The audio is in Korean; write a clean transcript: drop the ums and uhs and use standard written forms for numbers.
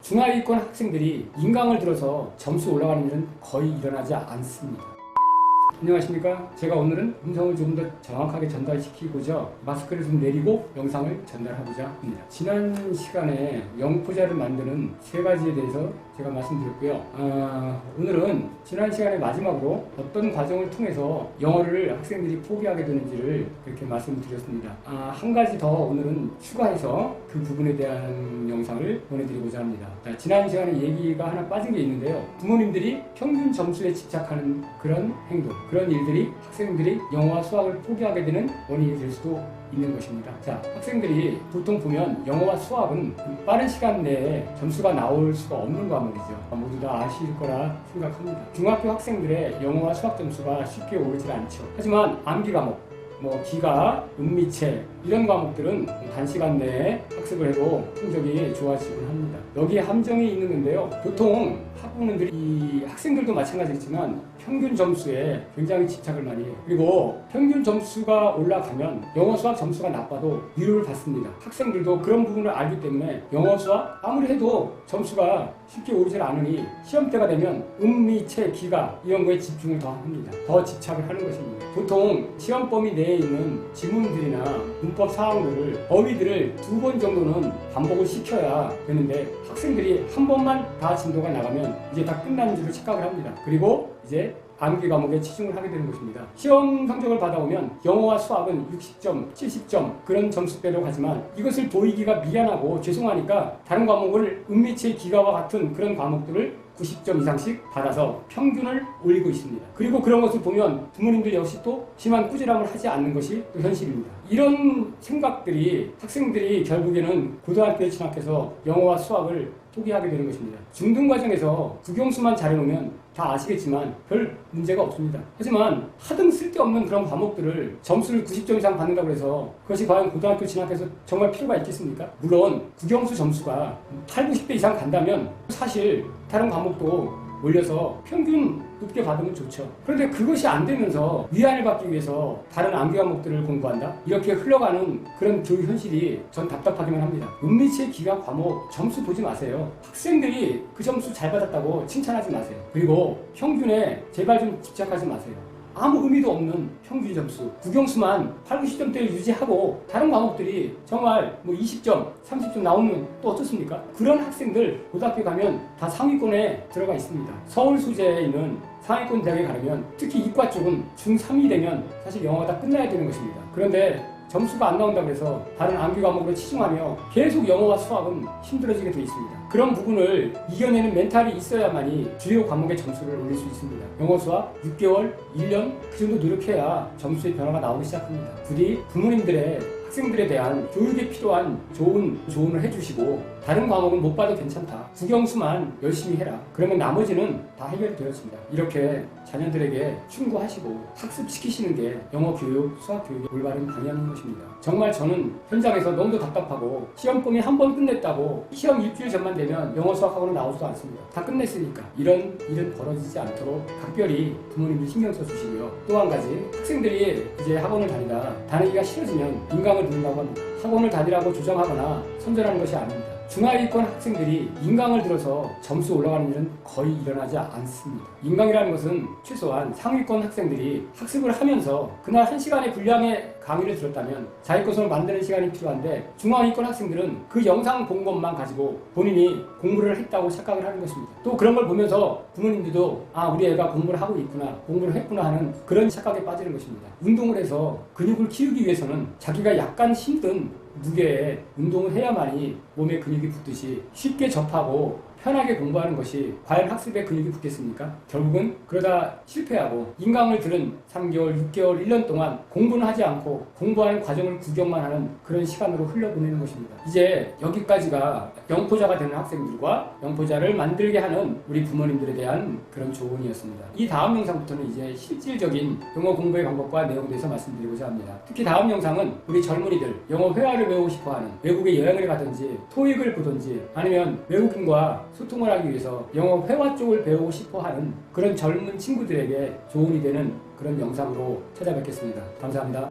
중하위권 학생들이 인강을 들어서 점수 올라가는 일은 거의 일어나지 않습니다. 안녕하십니까. 제가 오늘은 음성을 좀 더 정확하게 전달시키고자 마스크를 좀 내리고 영상을 전달하고자 합니다. 지난 시간에 영포자를 만드는 세 가지에 대해서 제가 말씀드렸고요. 오늘은 지난 시간에 마지막으로 어떤 과정을 통해서 영어를 학생들이 포기하게 되는지를 그렇게 말씀드렸습니다. 한 가지 더 오늘은 추가해서 그 부분에 대한 영상을 보내드리고자 합니다. 지난 시간에 얘기가 하나 빠진 게 있는데요. 부모님들이 평균 점수에 집착하는 그런 행동, 그런 일들이 학생들이 영어와 수학을 포기하게 되는 원인이 될 수도 있는 것입니다. 자, 학생들이 보통 보면 영어와 수학은 빠른 시간 내에 점수가 나올 수가 없는 과목이죠. 모두 다 아실 거라 생각합니다. 중학교 학생들의 영어와 수학 점수가 쉽게 오르지 않죠. 하지만 암기 과목, 기가, 음미체 이런 과목들은 단시간 내에 학습을 해도 성적이 좋아지곤 합니다. 여기에 함정이 있는 건데요. 보통 학부모님들이 이 학생들도 마찬가지겠지만 평균 점수에 굉장히 집착을 많이 해요. 그리고 평균 점수가 올라가면 영어 수학 점수가 나빠도 위로를 받습니다. 학생들도 그런 부분을 알기 때문에 영어 수학 아무리 해도 점수가 쉽게 오르질 않으니 시험때가 되면 음미체, 기가 이런 거에 집중을 더 합니다. 더 집착을 하는 것입니다. 보통 시험 범위 내에 있는 지문들이나 문법 사항들을 어휘들을 2번 정도는 반복을 시켜야 되는데 학생들이 한 번만 다 진도가 나가면 이제 다 끝난 줄을 착각을 합니다. 그리고 이제 암기 과목에 치중을 하게 되는 것입니다. 시험 성적을 받아오면 영어와 수학은 60점, 70점 그런 점수대로 가지만 이것을 보이기가 미안하고 죄송하니까 다른 과목을 음미체, 기가와 같은 그런 과목들을 90점 이상씩 받아서 평균을 올리고 있습니다. 그리고 그런 것을 보면 부모님들 역시 또 심한 꾸지람을 하지 않는 것이 또 현실입니다. 이런 생각들이 학생들이 결국에는 고등학교에 진학해서 영어와 수학을 포기하게 되는 것입니다. 중등 과정에서 국영수만 잘해놓으면 다 아시겠지만 별 문제가 없습니다. 하지만 하등 쓸데없는 그런 과목들을 점수를 90점 이상 받는다고 해서 그것이 과연 고등학교 진학해서 정말 필요가 있겠습니까? 물론 국영수 점수가 8, 90대 이상 간다면 사실 다른 과목도 올려서 평균 높게 받으면 좋죠. 그런데 그것이 안 되면서 위안을 받기 위해서 다른 암기 과목들을 공부한다? 이렇게 흘러가는 그런 교육 현실이 전 답답하기만 합니다. 음미체, 기가 과목 점수 보지 마세요. 학생들이 그 점수 잘 받았다고 칭찬하지 마세요. 그리고 평균에 제발 좀 집착하지 마세요. 아무 의미도 없는 평균 점수, 국영수만 8, 90점대를 유지하고 다른 과목들이 정말 20점, 30점 나오면 또 어떻습니까? 그런 학생들 고등학교 가면 다 상위권에 들어가 있습니다. 서울 소재에 있는 상위권 대학에 가려면 특히 이과 쪽은 중3이 되면 사실 영어가 다 끝나야 되는 것입니다. 그런데 점수가 안 나온다고 해서 다른 암기 과목으로 치중하며 계속 영어와 수학은 힘들어지게 되어 있습니다. 그런 부분을 이겨내는 멘탈이 있어야만이 주요 과목의 점수를 올릴 수 있습니다. 영어 수학 6개월, 1년 그 정도 노력해야 점수의 변화가 나오기 시작합니다. 부디 부모님들의 학생들에 대한 교육에 필요한 좋은 조언을 해주시고 다른 과목은 못 봐도 괜찮다. 국영수만 열심히 해라. 그러면 나머지는 다 해결되었습니다. 이렇게 자녀들에게 충고하시고 학습시키시는 게 영어 교육, 수학 교육의 올바른 방향인 것입니다. 정말 저는 현장에서 너무도 답답하고 시험 범위 한 번 끝냈다고 시험 일주일 전만 되면 영어 수학학원은 나오지도 않습니다. 다 끝냈으니까 이런 일은 벌어지지 않도록 각별히 부모님들 신경 써주시고요. 또 한 가지 학생들이 이제 학원을 다니기가 싫어지면 인강을 듣는다고 합니다. 학원을 다니라고 조정하거나 선전하는 것이 아닙니다. 중하위권 학생들이 인강을 들어서 점수 올라가는 일은 거의 일어나지 않습니다. 인강이라는 것은 최소한 상위권 학생들이 학습을 하면서 그날 1시간의 분량의 강의를 들었다면 자기 것을 만드는 시간이 필요한데 중하위권 학생들은 그 영상 본 것만 가지고 본인이 공부를 했다고 착각을 하는 것입니다. 또 그런 걸 보면서 부모님들도 우리 애가 공부를 하고 있구나, 공부를 했구나 하는 그런 착각에 빠지는 것입니다. 운동을 해서 근육을 키우기 위해서는 자기가 약간 힘든 무게에 운동을 해야만이 몸에 근육이 붙듯이 쉽게 접하고 편하게 공부하는 것이 과연 학습에 근육이 붙겠습니까? 결국은 그러다 실패하고 인강을 들은 3개월, 6개월, 1년 동안 공부는 하지 않고 공부하는 과정을 구경만 하는 그런 시간으로 흘려보내는 것입니다. 이제 여기까지가 영포자가 되는 학생들과 영포자를 만들게 하는 우리 부모님들에 대한 그런 조언이었습니다. 이 다음 영상부터는 이제 실질적인 영어 공부의 방법과 내용에 대해서 말씀드리고자 합니다. 특히 다음 영상은 우리 젊은이들 영어 회화를 배우고 싶어하는 외국에 여행을 가든지 토익을 보든지 아니면 외국인과 소통을 하기 위해서 영어 회화 쪽을 배우고 싶어하는 그런 젊은 친구들에게 조언이 되는 그런 영상으로 찾아뵙겠습니다. 감사합니다.